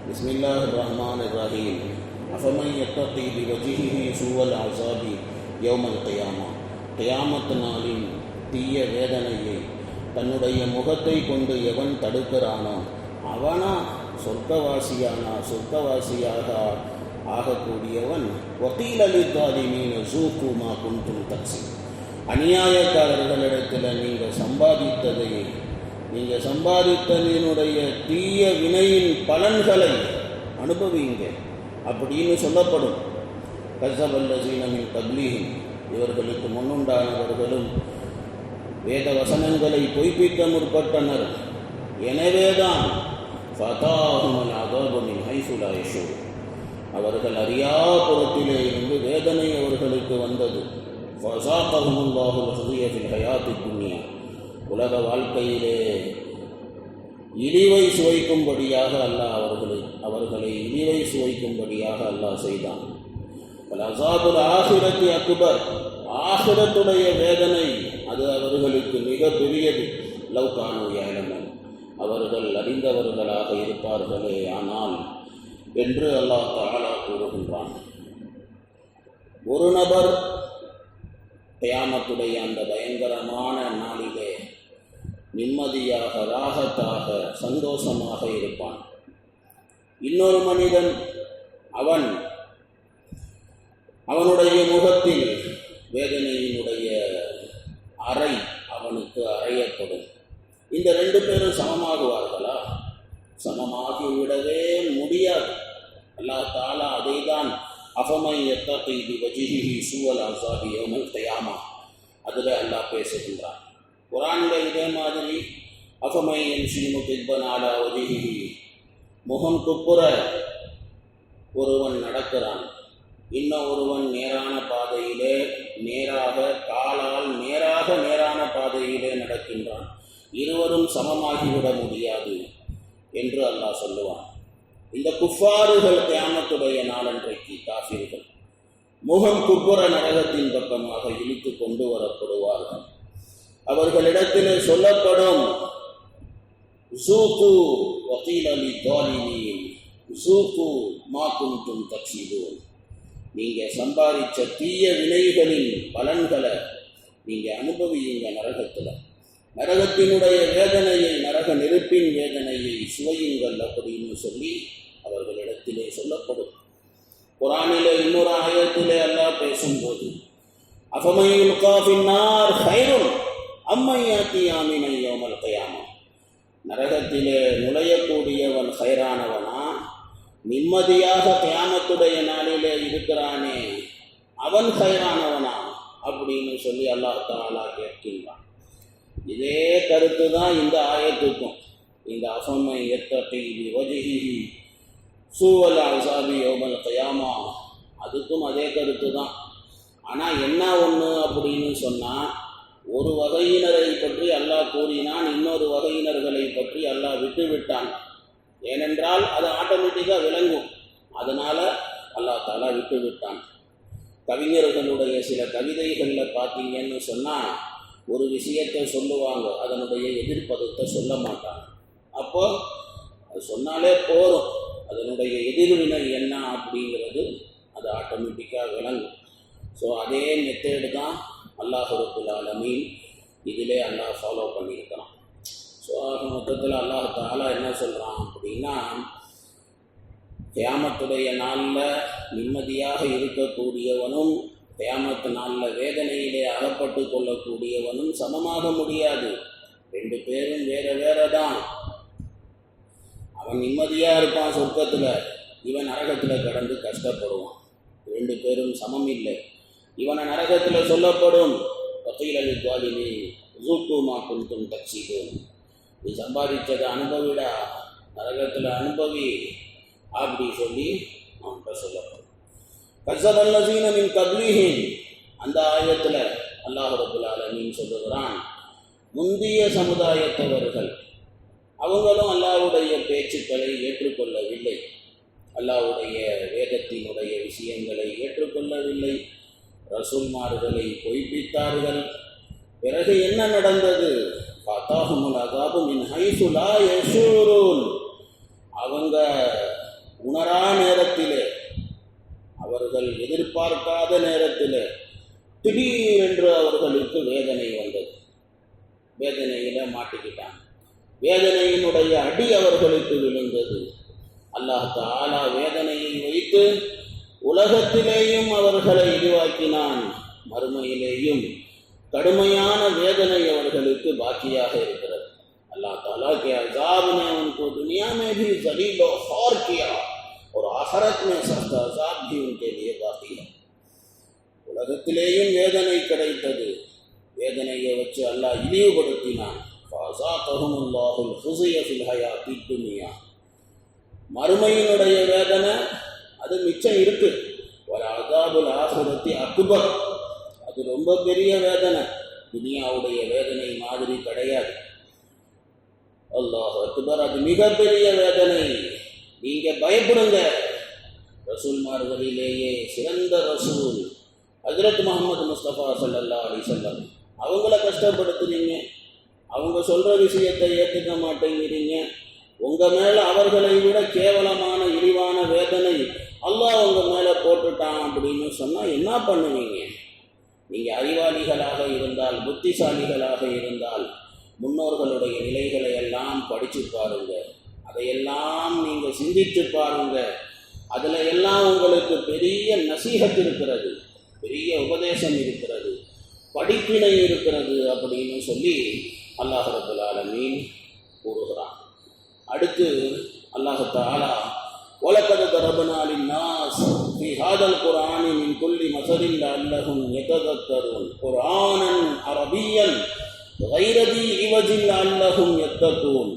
பிஸ்மில்லாஹிர் ரஹ்மானிர் ரஹீம். அஃபமன் யத்தகி பிவஜ்ஹிஹி சூஅல் அஸாபி யௌமல் கியாமா. கியாமத் நாளின் தீய வேதனையை தன்னுடைய முகத்தை கொண்டு எவன் தடுக்கிறானோ அவனா சொர்க்கவாசியாக ஆகக்கூடியவன். வகீல லித்தாலிமீன ஸூகு மா குன்தும் தக்ஸிபூன். அநியாயக்காரர்களிடத்தில் நீங்கள் சம்பாதித்ததினுடைய தீய வினையின் பலன்களை அனுபவிங்க அப்படின்னு சொல்லப்படும். கஸபல்லஸீன மின் கப்லிஹிம், இவர்களுக்கு முன்னுண்டானவர்களும் வேத வசனங்களை பொய்ப்பிக்க முற்பட்டனர். எனவேதான் ஃபதாஹுமுல் அஸாபு மின் ஹைஸு லா யஷ்ஊரூன், அவர்கள் அறியாபுறத்திலே இருந்து வேதனை அவர்களுக்கு வந்தது. ஃபஸாகஹுமுல்லாஹுல் ஹிஸ்ய ஃபில் ஹயாத்தித் துன்யா, உலக வாழ்க்கையிலே இழிவை சுவைக்கும்படியாக அல்லாஹ் அவர்களை இழிவை சுவைக்கும்படியாக அல்லாஹ் செய்தான். அஸாபுல் ஆஹிரத்தி அக்பர், ஆஹிரத்துடைய வேதனை அது அவர்களுக்கு மிக பெரியது. லவ் கானூ யஅலமூன், அவர்கள் அறிந்தவர்களாக இருப்பார்களே ஆனால் என்று அல்லாஹ் தஆலா கூறுகின்றான். ஒரு நபர் கியாமத்துடைய அந்த பயங்கரமான நாளிலே நிம்மதியாக, ராகத்தாக, சந்தோஷமாக இருப்பான். இன்னொரு மனிதன் அவனுடைய முகத்தில் வேதனையினுடைய அறை அவனுக்கு அறையப்படும். இந்த ரெண்டு பேரும் சமமாகுவார்களா? சமமாகிவிடவே முடியாது. அல்லாஹ் தஆலா அதைதான் அஃபமன் யத்தகி பிவஜ்ஹிஹி சூஅல் அஸாபி யௌமல் கியாமா அதில் அல்லாஹ் பேசுகின்றான். குர்ஆனில் இதே மாதிரி அஃபமன் யம்ஷி முகிப்பன் அலா வஜ்ஹிஹி, முகம் குப்புற ஒருவன் நடக்கிறான், இன்னும் ஒருவன் நேரான பாதையிலே நேரான பாதையிலே நடக்கின்றான். இருவரும் சமமாகிவிட முடியாது என்று அல்லாஹ் சொல்லுவான். இந்த குஃபாறுகள் கியாமத்துடைய நாளன்றைக்கு காஃபிர்கள் முகம் குப்புற நரகத்தின் பக்கமாக இழுத்து கொண்டு வரப்படுவார்கள். அவர்களிடத்திலே சொல்லப்படும், ஸூகு வகீல லித்தாலிமீன் ஸூகு மா குன்தும் தக்ஸிபூன், நீங்கள் சம்பாதிச்ச தீய வினைகளின் பலன்களை நீங்கள் அனுபவியுங்க. நரகத்தினுடைய வேதனையை, நரக நெருப்பின் வேதனையை சுவையுங்கள் அப்படின்னு சொல்லி அவர்களிடத்திலே சொல்லப்படும். குர்ஆனிலே இன்னொரு ஆயத்திலே அல்லாஹ் பேசும்போது, அஃபமன் யுல்கா ஃபின்னார் கைருன் அம்மன் யாத்தி ஆமினன் யௌமல் கியாமா, நரகத்திலே நுழையக்கூடியவன் ஹைரானவனா, நிம்மதியாக கியாமத்துடைய நாளிலே இருக்கிறானே அவன் ஹைரானவனா அப்படின்னு சொல்லி அல்லாஹ் தஆலா கேட்கின்றான். இதே கருத்து தான் இந்த ஆயத்துக்கும், இந்த அஃபமன் யத்தகி பிவஜ்ஹிஹி சூஅல் அஸாபி யௌமல் கியாமா அதுக்கும் அதே கருத்து தான். ஆனால் என்ன ஒன்று அப்படின்னு சொன்னால், ஒரு வகையினரை பற்றி அல்லாஹ் கூறினான், இன்னொரு வகையினர்களை பற்றி அல்லாஹ் விட்டுவிட்டான். ஏனென்றால் அது ஆட்டோமேட்டிக்காக விளங்கும், அதனால் அல்லாஹ் தஆலா விட்டுவிட்டான். கவிஞர்களுடைய சில கவிதைகளில் பார்த்தீங்கன்னு சொன்னால், ஒரு விஷயத்தை சொல்லுவாங்க, அதனுடைய எதிர்ப்பதத்தை சொல்ல மாட்டாங்க. அப்போ அது சொன்னாலே போதும், அதனுடைய எதிர்வினை என்ன அப்படிங்கிறது அது ஆட்டோமேட்டிக்காக விளங்கும். ஸோ அதே மெத்தேடு தான் அல்லாஹ் ரப்புல் ஆலமீன் இதிலே அல்லாஹ் ஃபாலோ பண்ணியிருக்கிறான். ஸோ மொத்தத்தில் அல்லாஹ் தஆலா என்ன சொல்கிறான் அப்படின்னா, கியாமத்துடைய நாளில் நிம்மதியாக இருக்கக்கூடியவனும் கியாமத்து நாளில் வேதனையிலே அகப்பட்டு கொள்ளக்கூடியவனும் சமமாக முடியாது. ரெண்டு பேரும் வேற தான். அவன் நிம்மதியாக இருப்பான் சொர்க்கத்தில், இவன் நரகத்தில் கடந்து கஷ்டப்படுவான். ரெண்டு பேரும் சமம் இல்லை. இவனை நரகத்தில் சொல்லப்படும், வகீல லித்தாலிமீன் ஸூகு மா குன்தும் தக்ஸிபூன், நீ சம்பாதிச்சதை அனுபவிடா, நரகத்தில் அனுபவி அப்படி சொல்லி அவன்கிட்ட சொல்லப்படும். கஸபல்லஸீன மின் கப்லிஹிம், அந்த ஆயத்தில் அல்லாஹ் ரப்புல் ஆலமீன் சொல்லுகிறான், முந்திய சமுதாயத்தவர்கள் அவங்களும் அல்லாஹ்வுடைய பேச்சுக்களை ஏற்றுக்கொள்ளவில்லை, அல்லாஹ்வுடைய வேதத்தினுடைய விஷயங்களை ஏற்றுக்கொள்ளவில்லை, ரசூல்மார்களை பொய்ப்பித்தார்கள். பிறகு என்ன நடந்தது? ஃபதாஹுமுல் அஸாபு மின் ஹைஸு லா யஷ்ஊரூன், அவங்க உணரா நேரத்திலே, அவர்கள் எதிர்பார்க்காத நேரத்திலே திடீரென்று அவர்களுக்கு வேதனை வந்தது. வேதனையில மாட்டிக்கிட்டாங்க. வேதனையினுடைய அடி அவர்களுக்கு விழுந்தது. அல்லாஹ் தஆலா வேதனையை வைத்து உலகத்திலேயும் அவர்களை இழிவாக்கினான், மறுமையிலேயும் கடுமையான வேதனை அவர்களுக்கு பாக்கியாக இருக்கிறது. अल्लाह ताला के अजाब ने उनको दुनिया में भी जलील और खौर किया और आखिरत में सख्त अजाब भी उनके लिए बाकी है. உலகத்திலேயும் வேதனை கிடைத்தது. வேதனையை வச்சு அல்லாஹ் இழிவுபடுத்தினான். ஃபஸாகஹுமுல்லாஹுல் ஹுஸிய ஃபில் ஹயாத்தித் துன்யா. மறுமையினுடைய வேதனை அது மிச்சம் இருக்கு. வல அஸாபுல் ஆখিরাத்தி அக்பர். அது ரொம்ப பெரிய வேதனை. துனியாவுடைய வேதனை மாதிரி கிடையாது. அல்லாஹ் அக்பர். அது மிகப்பெரிய வேதனை. நீங்க பயப்படுங்க. ரசூல்மார்களிலேயே சிறந்த ரசூல் ஹஜ்ரத் முஹம்மது முஸ்தபா ஸல்லல்லாஹு அலைஹி வஸல்லம் அவங்கள கஷ்டப்படுத்துறீங்க. அவங்க சொல்ற விஷயத்தை ஏற்றுக்க மாட்டேங்கிறீங்க. உங்க மேல அவர்களை விட கேவலமான இழிவான வேதனை அல்லாஹ் உங்க மேல போட்டுட்டான் அப்படின்னு சொன்னா என்ன பண்ணுவீங்க? நீங்க அறிவாளிகளாக இருந்தால், புத்திசாலிகளாக இருந்தால் முன்னோர்களுடைய நிலைகளை எல்லாம் படிச்சு பாருங்க. அதையெல்லாம் நீங்க சிந்தித்து பாருங்க. அதுல எல்லாம் உங்களுக்கு பெரிய நசீஹத் இருக்கிறது, பெரிய உபதேசம் இருக்கிறது, படிப்பினை இருக்கிறது அப்படின்னு சொல்லி அல்லாஹ் ரப்பல் ஆலமீன் கூறுகிறான். அடுத்து அல்லாஹ் தஆலா وَلَقَدْ ضَرَبْنَا لِلنَّاسِ فِي هَذَا الْقُرْآنِ مِنْ كُلِّ مَثَلٍ لَعَلَّهُمْ يَتَذَكَّرُونَ قُرْآنًا عَرَبِيًّا غَيْرَ ذِي عِوَجٍ لَعَلَّهُمْ يَتَّقُونَ.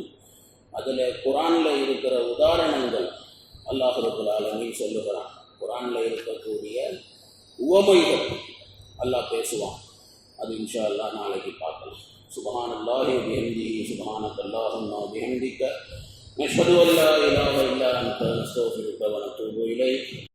அதில் குர்ஆனில் இருக்கிற உதாரணங்கள் அல்லாஹ் ரப்பல் ஆலமீன் சொல்லுகிறான். குர்ஆனில் இருக்கக்கூடிய உவமைகள் அல்லாஹ் பேசுவான். அது இன்ஷா அல்லாஹ் நாளைக்கு பார்க்கலாம். சுப்ஹானல்லாஹி வ பிஹம்திஹி சுப்ஹானக்கல்லாஹும்ம வ பிஹம்திக நஷ்ஹது அன் லா இலாஹா இல்லா அன்த நஸ்தக்ஃபிருக வ நத்தூபு இலைக்.